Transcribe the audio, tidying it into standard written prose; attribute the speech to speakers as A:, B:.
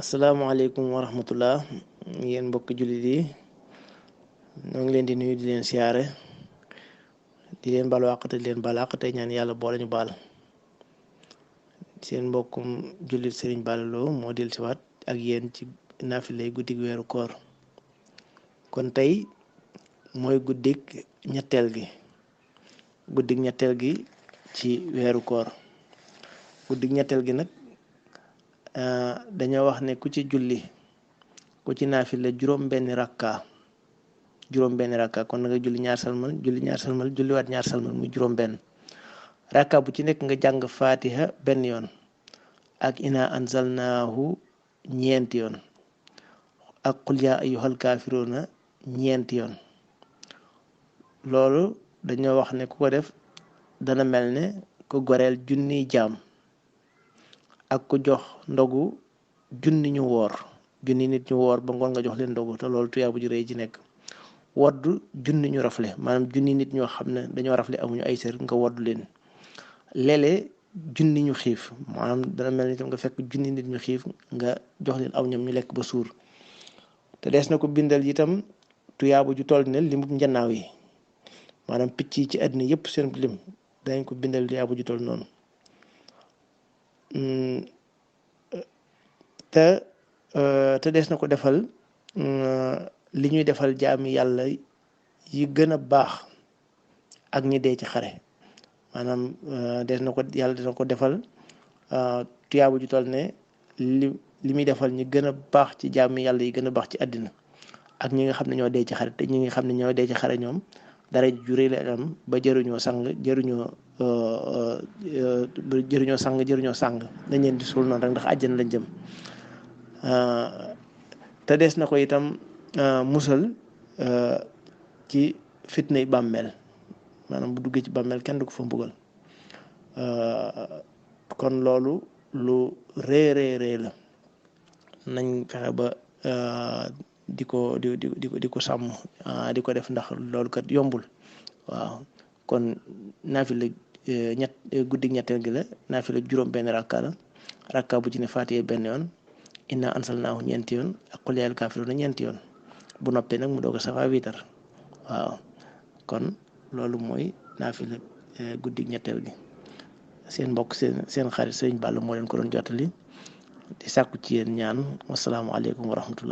A: asalaamaaleykum wa rahmatullah yéen mbokk jullit yi ñoo ngi leen di nuyu di leen siyaare di leen baal àq te di leen baal àq tey ñaan yàlla boole ñu baal seen mbokkum jullit Sëriñ Bàlla Loo moo del siwaat ak yéen ci naafilay guddig weeru koor kon tey mooy guddig ñetteel gi ci weeru koor guddig ñetteel gi nag dañoo wax ne ku ci julli ku ci naafila juróom benn rakka kon na nga julli ñaar salmal julliwaat ñaar salmal muy juróom benn rakka bu ci nekk nga jàng fatiha benn yoon ak ina anzalnaahu ñeenti yoon ak qul yaa ayyuhal kaafiruuna ñeenti yoon loolu dañoo wax ne ku ko def dana mel ne ku goreel junniy jaam ak ku jox ndogu junni nit ñu woor ba ngoon nga jox leen ndogu te loolu tuyaabu ju rëy ji nekk woddu junni ñu rafle maanaam junni nit ñoo xam ne dañoo rafle amuñu ay sër nga woddu leen léeg-léeg junni ñu xiif maanaam dana mel ni tam nga fekk junni nit ñu xiif nga jox leen aw ñoom ñu lekk ba suur te des na ko bindal itam tuyaabu ju toll ne limub njanaaw yi maanaam picc yi ci àddina yëpp seen lim dañ ko bindal tuyaabu ju toll noonu te des na ko defal li ñuy defal jaami yàlla yi gën a baax ak ñi dee ci xare maanaam des na ko yàlla dina ko defal tuyaabu ju toll ne li muy defal ñi gën a baax ci jaami yàlla yi gën a baax ci àddina ak ñi nga xam ne ñoo dee ci xare te ñi nga xam ne ñoo dee ci xare ñoom dara ju rëy la am ba jëruñoo sang dañ leen di suul noonu rek ndax àjjana lañ jëm te des na ko itam musal ci fitnay bàmmeel maanaam bu duggee ci bàmmeel kenn du ko fa mbugal kon loolu lu rëy la nañ fexe ba di ko sàmm di ko def ndax loolu kat yombul waaw kon naafila guddig ñetteel gi la naafila juróom benn rakka bu ci ne faatiye benn yoon inna ansalnaahu ñeenti yoon ak qul yaa ayyuhal kaafiruuna ñeenti yoon bu noppee nag mu doog a safa wiitar waaw kon loolu mooy naafila guddig ñetteel gi seen mbokk seen xarit Sëriñ Bàlla moo leen ko doon jottali di sàkku ci yéen ñaan wasalaamualeykum wa rahmatullah